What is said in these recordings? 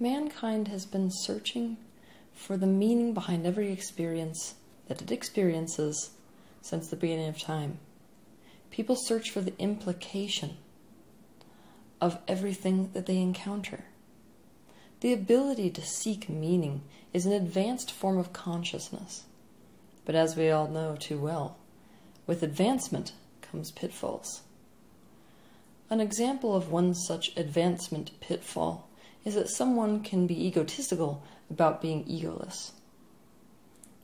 Mankind has been searching for the meaning behind every experience that it experiences since the beginning of time. People search for the implication of everything that they encounter. The ability to seek meaning is an advanced form of consciousness. But as we all know too well, with advancement comes pitfalls. An example of one such advancement pitfall is that someone can be egotistical about being egoless.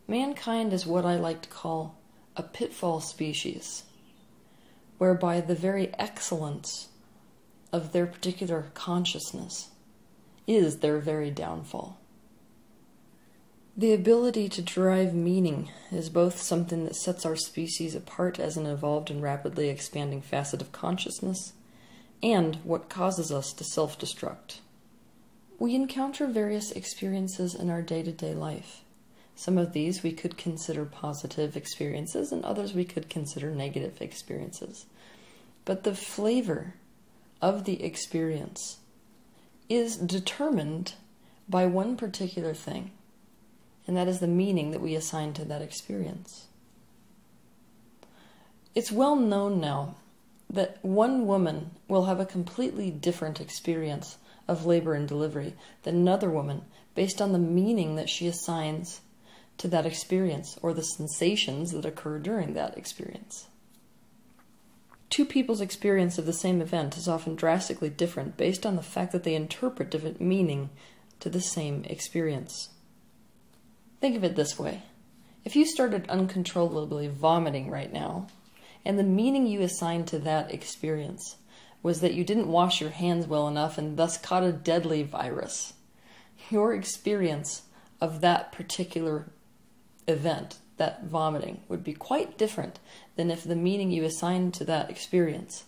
Mankind is what I like to call a pitfall species, whereby the very excellence of their particular consciousness is their very downfall. The ability to derive meaning is both something that sets our species apart as an evolved and rapidly expanding facet of consciousness, and what causes us to self-destruct. We encounter various experiences in our day-to-day life. Some of these we could consider positive experiences, and others we could consider negative experiences. But the flavor of the experience is determined by one particular thing, and that is the meaning that we assign to that experience. It's well known now that one woman will have a completely different experience of labor and delivery than another woman based on the meaning that she assigns to that experience or the sensations that occur during that experience. Two people's experience of the same event is often drastically different based on the fact that they interpret different meaning to the same experience. Think of it this way. If you started uncontrollably vomiting right now, and the meaning you assigned to that experience was that you didn't wash your hands well enough and thus caught a deadly virus, your experience of that particular event, that vomiting, would be quite different than if the meaning you assigned to that experience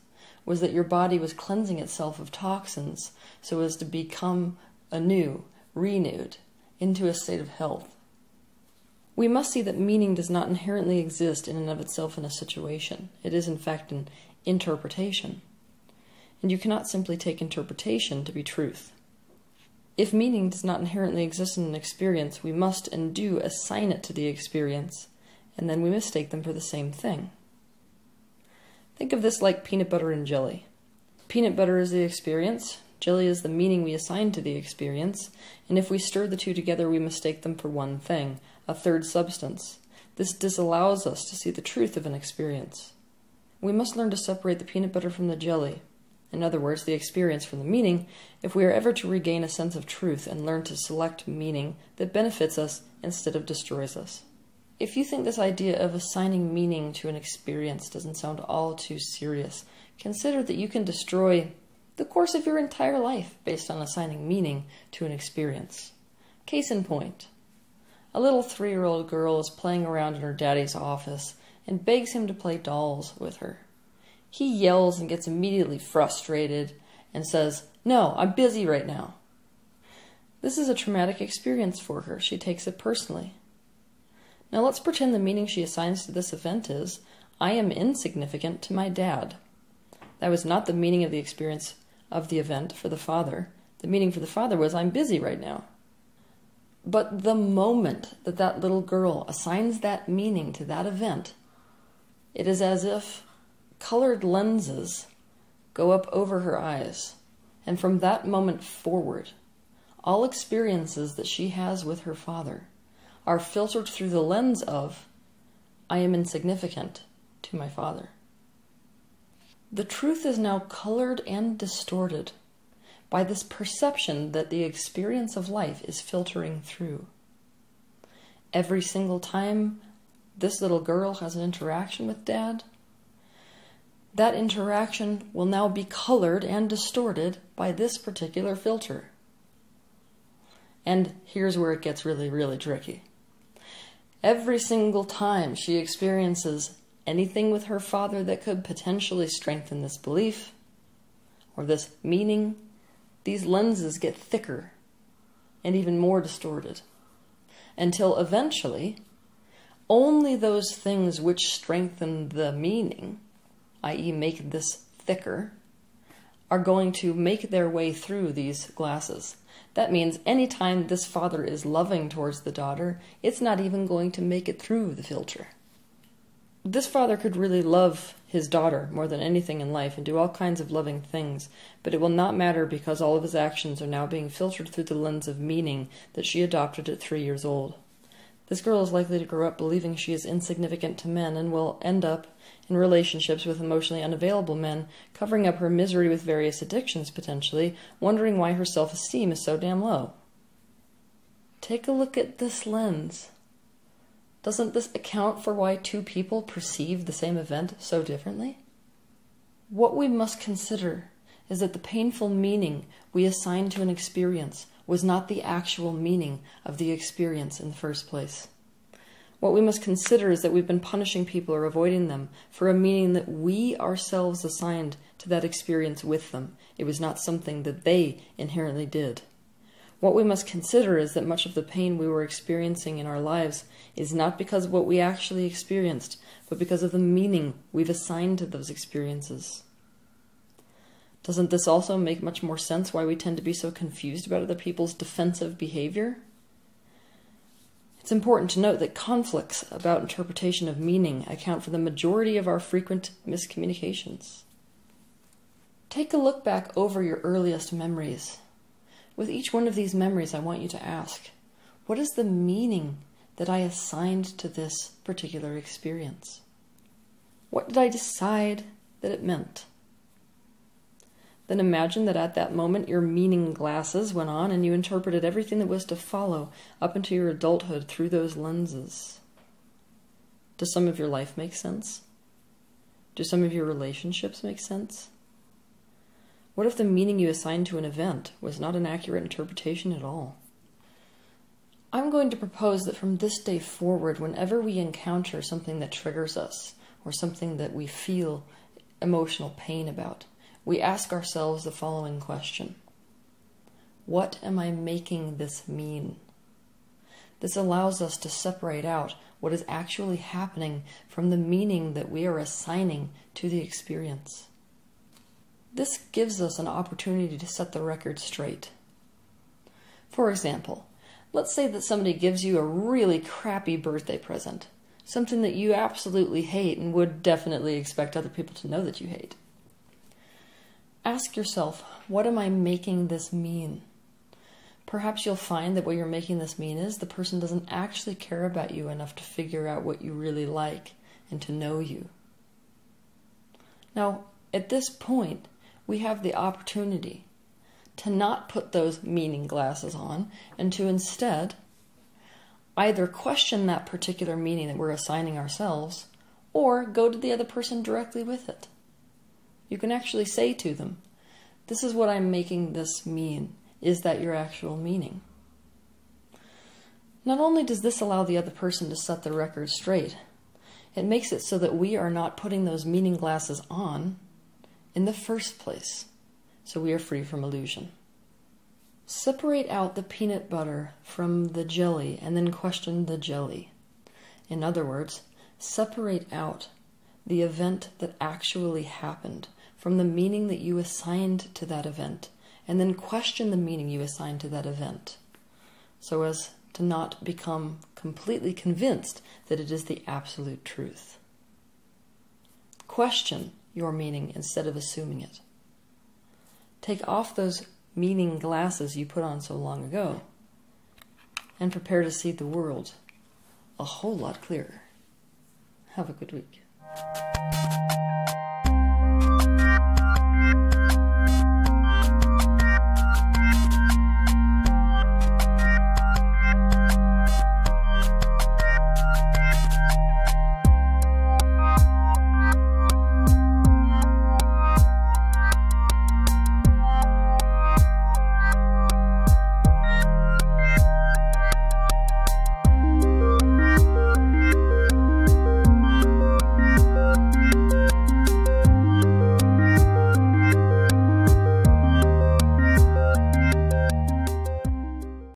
was that your body was cleansing itself of toxins so as to become anew, renewed, into a state of health. We must see that meaning does not inherently exist in and of itself in a situation. It is in fact an interpretation. And you cannot simply take interpretation to be truth. If meaning does not inherently exist in an experience, we must and do assign it to the experience, and then we mistake them for the same thing. Think of this like peanut butter and jelly. Peanut butter is the experience, jelly is the meaning we assign to the experience, and if we stir the two together, we mistake them for one thing, a third substance. This disallows us to see the truth of an experience. We must learn to separate the peanut butter from the jelly. In other words, the experience from the meaning, if we are ever to regain a sense of truth and learn to select meaning that benefits us instead of destroys us. If you think this idea of assigning meaning to an experience doesn't sound all too serious, consider that you can destroy the course of your entire life based on assigning meaning to an experience. Case in point, a little 3-year-old girl is playing around in her daddy's office and begs him to play dolls with her. He yells and gets immediately frustrated and says, "No, I'm busy right now." This is a traumatic experience for her. She takes it personally. Now let's pretend the meaning she assigns to this event is, I am insignificant to my dad. That was not the meaning of the experience of the event for the father. The meaning for the father was, I'm busy right now. But the moment that that little girl assigns that meaning to that event, it is as if colored lenses go up over her eyes, and from that moment forward, all experiences that she has with her father are filtered through the lens of, I am insignificant to my father. The truth is now colored and distorted by this perception that the experience of life is filtering through. Every single time this little girl has an interaction with Dad, that interaction will now be colored and distorted by this particular filter. And here's where it gets really, really tricky. Every single time she experiences anything with her father that could potentially strengthen this belief or this meaning, these lenses get thicker and even more distorted, until eventually only those things which strengthen the meaning, i.e. make this thicker, are going to make their way through these glasses. That means anytime this father is loving towards the daughter, it's not even going to make it through the filter. This father could really love his daughter more than anything in life and do all kinds of loving things, but it will not matter because all of his actions are now being filtered through the lens of meaning that she adopted at 3 years old. This girl is likely to grow up believing she is insignificant to men and will end up in relationships with emotionally unavailable men, covering up her misery with various addictions potentially, wondering why her self-esteem is so damn low. Take a look at this lens. Doesn't this account for why two people perceive the same event so differently? What we must consider is that the painful meaning we assign to an experience was not the actual meaning of the experience in the first place. What we must consider is that we've been punishing people or avoiding them for a meaning that we ourselves assigned to that experience with them. It was not something that they inherently did. What we must consider is that much of the pain we were experiencing in our lives is not because of what we actually experienced, but because of the meaning we've assigned to those experiences. Doesn't this also make much more sense why we tend to be so confused about other people's defensive behavior? It's important to note that conflicts about interpretation of meaning account for the majority of our frequent miscommunications. Take a look back over your earliest memories. With each one of these memories, I want you to ask, what is the meaning that I assigned to this particular experience? What did I decide that it meant? Then imagine that at that moment your meaning glasses went on and you interpreted everything that was to follow up into your adulthood through those lenses. Does some of your life make sense? Do some of your relationships make sense? What if the meaning you assigned to an event was not an accurate interpretation at all? I'm going to propose that from this day forward, whenever we encounter something that triggers us or something that we feel emotional pain about, we ask ourselves the following question: what am I making this mean? This allows us to separate out what is actually happening from the meaning that we are assigning to the experience. This gives us an opportunity to set the record straight. For example, let's say that somebody gives you a really crappy birthday present, something that you absolutely hate and would definitely expect other people to know that you hate. Ask yourself, what am I making this mean? Perhaps you'll find that what you're making this mean is the person doesn't actually care about you enough to figure out what you really like and to know you. Now, at this point, we have the opportunity to not put those meaning glasses on and to instead either question that particular meaning that we're assigning ourselves or go to the other person directly with it. You can actually say to them, this is what I'm making this mean. Is that your actual meaning? Not only does this allow the other person to set the record straight, it makes it so that we are not putting those meaning glasses on in the first place, so we are free from illusion. Separate out the peanut butter from the jelly and then question the jelly. In other words, separate out the event that actually happened from the meaning that you assigned to that event, and then question the meaning you assigned to that event, so as to not become completely convinced that it is the absolute truth. Question your meaning instead of assuming it. Take off those meaning glasses you put on so long ago, and prepare to see the world a whole lot clearer. Have a good week.